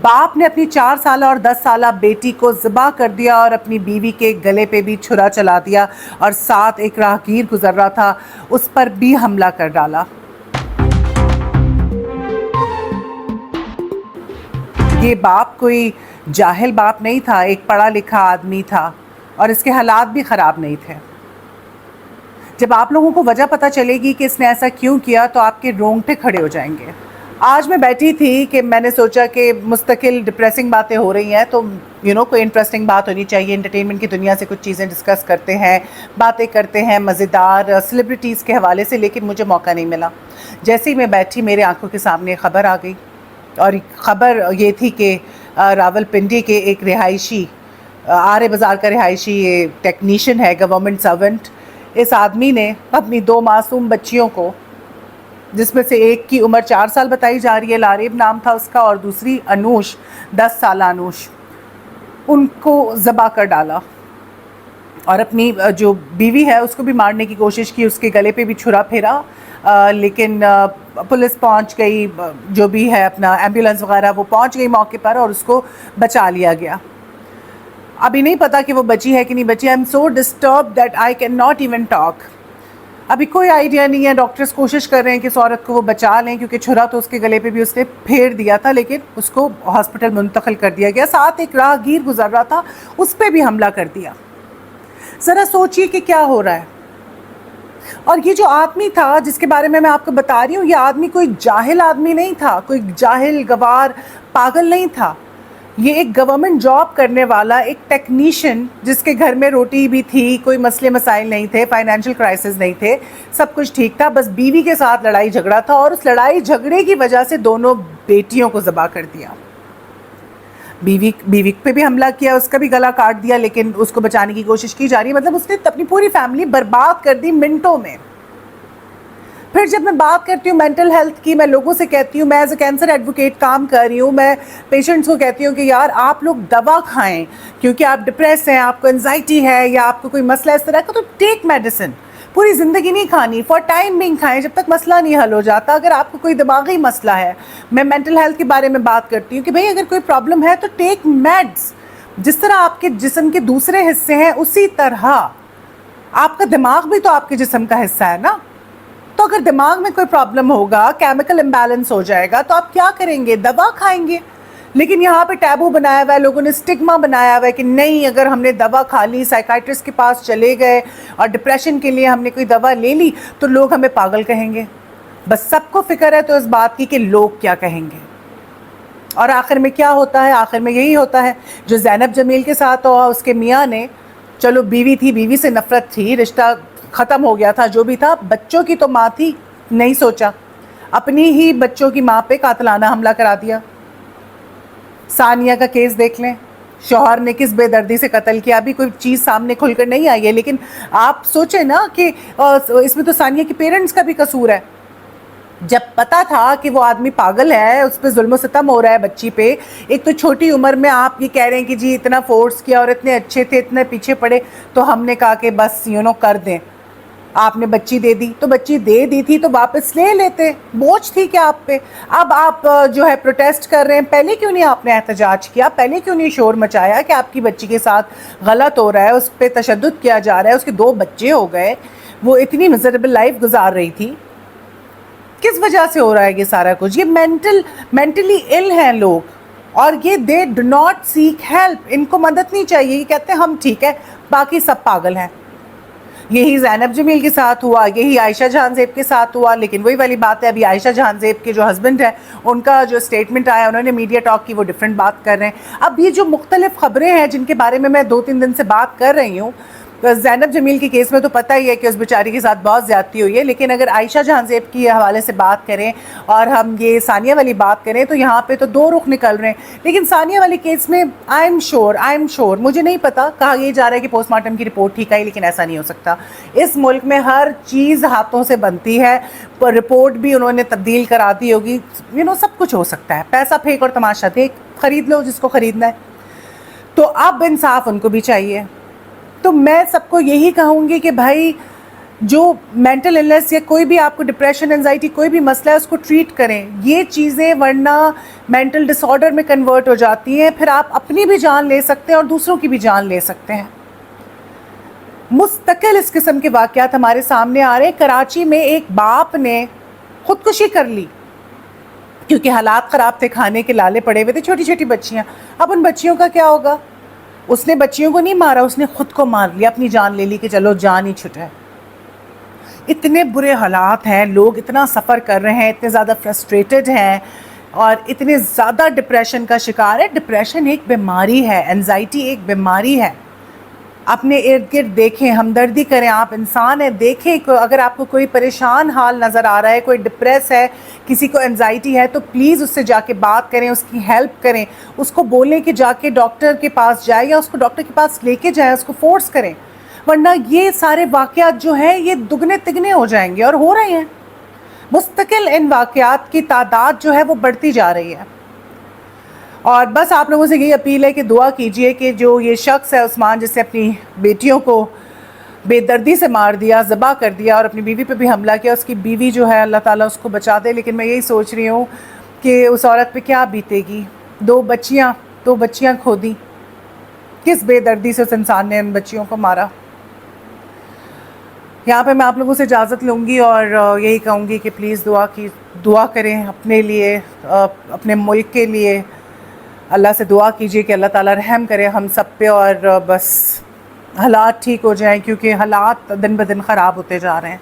باپ نے اپنی 4 سالہ اور 10 سالہ بیٹی کو ذبح کر دیا اور اپنی بیوی کے گلے پہ بھی چھرا چلا دیا، اور ساتھ ایک راہگیر گزر رہا تھا اس پر بھی حملہ کر ڈالا۔ یہ باپ کوئی جاہل باپ نہیں تھا، ایک پڑھا لکھا آدمی تھا، اور اس کے حالات بھی خراب نہیں تھے۔ جب آپ لوگوں کو وجہ پتہ چلے گی کہ اس نے ایسا کیوں کیا تو آپ کے رونگٹے کھڑے ہو جائیں گے۔ آج میں بیٹھی تھی کہ میں نے سوچا کہ مستقل ڈپریسنگ باتیں ہو رہی ہیں تو کوئی انٹرسٹنگ بات ہونی چاہیے، انٹرٹینمنٹ کی دنیا سے کچھ چیزیں ڈسکس کرتے ہیں، باتیں کرتے ہیں مزیدار سیلیبریٹیز کے حوالے سے، لیکن مجھے موقع نہیں ملا۔ جیسے ہی میں بیٹھی میرے آنکھوں کے سامنے ایک خبر آ گئی، اور خبر یہ تھی کہ راول پنڈی کے ایک رہائشی، آرے بازار کا رہائشی، یہ ٹیکنیشین ہے، گورنمنٹ سرونٹ، اس آدمی نے اپنی 2 معصوم بچیوں کو، جس میں سے ایک کی عمر 4 سال بتائی جا رہی ہے، لاریب نام تھا اس کا، اور دوسری انوش، 10 سالہ انوش، ان کو ذبح کر ڈالا، اور اپنی جو بیوی ہے اس کو بھی مارنے کی کوشش کی، اس کے گلے پہ بھی چھرا پھیرا، لیکن پولیس پہنچ گئی، جو بھی ہے اپنا ایمبولینس وغیرہ وہ پہنچ گئی موقع پر، اور اس کو بچا لیا گیا۔ ابھی نہیں پتا کہ وہ بچی ہے کہ نہیں بچی۔ I am so disturbed that I can not even talk. ابھی کوئی آئیڈیا نہیں ہے، ڈاکٹرز کوشش کر رہے ہیں کہ اس عورت کو وہ بچا لیں، کیونکہ چھرا تو اس کے گلے پہ بھی اس نے پھیر دیا تھا، لیکن اس کو ہاسپٹل منتقل کر دیا گیا۔ ساتھ ایک راہگیر گزر رہا تھا، اس پہ بھی حملہ کر دیا۔ ذرا سوچئے کہ کیا ہو رہا ہے۔ اور یہ جو آدمی تھا جس کے بارے میں آپ کو بتا رہی ہوں، یہ آدمی کوئی جاہل آدمی نہیں تھا، کوئی جاہل گوار پاگل نہیں تھا۔ یہ ایک گورنمنٹ جاب کرنے والا ایک ٹیکنیشین، جس کے گھر میں روٹی بھی تھی، کوئی مسئلے مسائل نہیں تھے، فائنینشل کرائسس نہیں تھے، سب کچھ ٹھیک تھا، بس بیوی کے ساتھ لڑائی جھگڑا تھا، اور اس لڑائی جھگڑے کی وجہ سے دونوں بیٹیوں کو ذبح کر دیا۔ بیوی پہ بھی حملہ کیا، اس کا بھی گلا کاٹ دیا، لیکن اس کو بچانے کی کوشش کی جا رہی ہے۔ مطلب اس نے اپنی پوری فیملی برباد کر دی منٹوں میں۔ پھر جب میں بات کرتی ہوں مینٹل ہیلتھ کی، میں لوگوں سے کہتی ہوں، میں ایز اے کینسر ایڈوکیٹ کام کر رہی ہوں، میں پیشنٹس کو کہتی ہوں کہ یار آپ لوگ دوا کھائیں، کیونکہ آپ ڈپریس ہیں، آپ کو انزائٹی ہے، یا آپ کو کوئی مسئلہ اس طرح کا، تو ٹیک میڈیسن۔ پوری زندگی نہیں کھانی، فار ٹائم بینگ کھائیں جب تک مسئلہ نہیں حل ہو جاتا۔ اگر آپ کو کوئی دماغی مسئلہ ہے، میں مینٹل ہیلتھ کے بارے میں بات کرتی ہوں کہ بھئی اگر کوئی پرابلم ہے تو ٹیک میڈس۔ جس طرح آپ کے جسم کے دوسرے حصے ہیں، اسی طرح آپ کا دماغ بھی تو آپ کے جسم کا حصہ ہے نا۔ تو اگر دماغ میں کوئی پرابلم ہوگا، کیمیکل امبیلنس ہو جائے گا، تو آپ کیا کریں گے؟ دوا کھائیں گے۔ لیکن یہاں پہ ٹیبو بنایا ہوا ہے، لوگوں نے اسٹگما بنایا ہوا ہے کہ نہیں، اگر ہم نے دوا کھا لی، سائیکائٹرسٹ کے پاس چلے گئے اور ڈپریشن کے لیے ہم نے کوئی دوا لے لی تو لوگ ہمیں پاگل کہیں گے۔ بس سب کو فکر ہے تو اس بات کی کہ لوگ کیا کہیں گے۔ اور آخر میں کیا ہوتا ہے؟ آخر میں یہی ہوتا ہے جو زینب جمیل کے ساتھ ہوا۔ اس کے میاں نے، چلو بیوی تھی، بیوی سے نفرت تھی، رشتہ ختم ہو گیا تھا، جو بھی تھا، بچوں کی تو ماں تھی، نہیں سوچا، اپنی ہی بچوں کی ماں پہ قاتلانہ حملہ کرا دیا۔ ثانیہ کا کیس دیکھ لیں، شوہر نے کس بے دردی سے قتل کیا، ابھی کوئی چیز سامنے کھل کر نہیں آئی ہے، لیکن آپ سوچیں نا کہ اس میں تو ثانیہ کے پیرنٹس کا بھی قصور ہے۔ جب پتا تھا کہ وہ آدمی پاگل ہے، اس پہ ظلم و ستم ہو رہا ہے بچی پہ، ایک تو چھوٹی عمر میں آپ یہ کہہ رہے ہیں کہ جی اتنا فورس کیا اور اتنے اچھے تھے، اتنے پیچھے پڑے، تو ہم نے کہا کہ بس کر دیں۔ آپ نے بچی دے دی تو بچی دے دی تھی تو واپس لے لیتے، بوجھ تھی کیا آپ پہ؟ اب آپ جو ہے پروٹیسٹ کر رہے ہیں، پہلے کیوں نہیں آپ نے احتجاج کیا؟ پہلے کیوں نہیں شور مچایا کہ آپ کی بچی کے ساتھ غلط ہو رہا ہے، اس پہ تشدد کیا جا رہا ہے، اس کے 2 بچے ہو گئے، وہ اتنی میزریبل لائف گزار رہی تھی، کس وجہ سے ہو رہا ہے یہ سارا کچھ؟ یہ مینٹلی ال ہیں لوگ، اور یہ they do not seek help, ان کو مدد نہیں چاہیے، یہ کہتے ہیں ہم ٹھیک ہے، باقی سب پاگل ہیں۔ یہی زینب جمیل کے ساتھ ہوا، یہی عائشہ جہاں زیب کے ساتھ ہوا، لیکن وہی والی بات ہے، ابھی عائشہ جہاں زیب کے جو ہسبینڈ ہے، ان کا جو سٹیٹمنٹ آیا، انہوں نے میڈیا ٹاک کی، وہ ڈیفرنٹ بات کر رہے ہیں۔ اب یہ جو مختلف خبریں ہیں جن کے بارے میں 2-3 دن سے بات کر رہی ہوں، زینب جمیل کے کیس میں تو پتہ ہی ہے کہ اس بیچاری کے ساتھ بہت زیادتی ہوئی ہے، لیکن اگر عائشہ جہاں زیب کی حوالے سے بات کریں اور ہم یہ ثانیہ والی بات کریں تو یہاں پہ تو 2 رخ نکل رہے ہیں۔ لیکن ثانیہ والی کیس میں آئی ایم شور، مجھے نہیں پتا، کہا یہ جا رہا ہے کہ پوسٹ مارٹم کی رپورٹ ٹھیک آئی، لیکن ایسا نہیں ہو سکتا۔ اس ملک میں ہر چیز ہاتھوں سے بنتی ہے، رپورٹ بھی انہوں نے تبدیل کرا دی ہوگی، سب کچھ ہو سکتا ہے، پیسہ پھینک اور تماشا دیکھ، خرید لو جس کو خریدنا ہے۔ تو اب انصاف ان کو بھی چاہیے۔ تو میں سب کو یہی کہوں گی کہ بھائی جو مینٹل النس یا کوئی بھی آپ کو ڈپریشن انزائٹی کوئی بھی مسئلہ ہے اس کو ٹریٹ کریں. یہ چیزیں ورنہ مینٹل ڈس آرڈر میں کنورٹ ہو جاتی ہیں, پھر آپ اپنی بھی جان لے سکتے ہیں اور دوسروں کی بھی جان لے سکتے ہیں. مستقل اس قسم کے واقعات ہمارے سامنے آ رہے ہیں. کراچی میں ایک باپ نے خودکشی کر لی کیونکہ حالات خراب تھے, کھانے کے لالے پڑے ہوئے تھے, چھوٹی چھوٹی بچیاں. اب ان بچیوں کا کیا ہوگا؟ اس نے بچیوں کو نہیں مارا, اس نے خود کو مار لیا, اپنی جان لے لی کہ چلو جان ہی چھٹے. اتنے برے حالات ہیں, لوگ اتنا سفر کر رہے ہیں, اتنے زیادہ فرسٹریٹڈ ہیں اور اتنے زیادہ ڈپریشن کا شکار ہے. ڈپریشن ایک بیماری ہے, انزائٹی ایک بیماری ہے. اپنے ارد گرد دیکھیں, ہمدردی کریں, آپ انسان ہیں, دیکھیں اگر آپ کو کوئی پریشان حال نظر آ رہا ہے, کوئی ڈپریس ہے, کسی کو انزائٹی ہے, تو پلیز اس سے جا کے بات کریں, اس کی ہیلپ کریں, اس کو بولیں کہ جا کے ڈاکٹر کے پاس جائے یا اس کو ڈاکٹر کے پاس لے کے جائیں, اس کو فورس کریں. ورنہ یہ سارے واقعات جو ہیں یہ دگنے تگنے ہو جائیں گے اور ہو رہے ہیں. مستقل ان واقعات کی تعداد جو ہے وہ بڑھتی جا رہی ہے. اور بس آپ لوگوں سے یہی اپیل ہے کہ دعا کیجئے کہ جو یہ شخص ہے عثمان, جس نے اپنی بیٹیوں کو بے دردی سے مار دیا, ذبح کر دیا اور اپنی بیوی پہ بھی حملہ کیا, اس کی بیوی جو ہے اللہ تعالیٰ اس کو بچا دے. لیکن میں یہی سوچ رہی ہوں کہ اس عورت پہ کیا بیتے گی. دو بچیاں کھو دی, کس بے دردی سے اس انسان نے ان بچیوں کو مارا. یہاں پہ میں آپ لوگوں سے اجازت لوں گی اور یہی کہوں گی کہ پلیز دعا کریں اپنے لیے, اپنے ملک کے لیے. اللہ سے دعا کیجئے کہ اللہ تعالیٰ رحم کرے ہم سب پہ اور بس حالات ٹھیک ہو جائیں, کیونکہ حالات دن بدن خراب ہوتے جا رہے ہیں.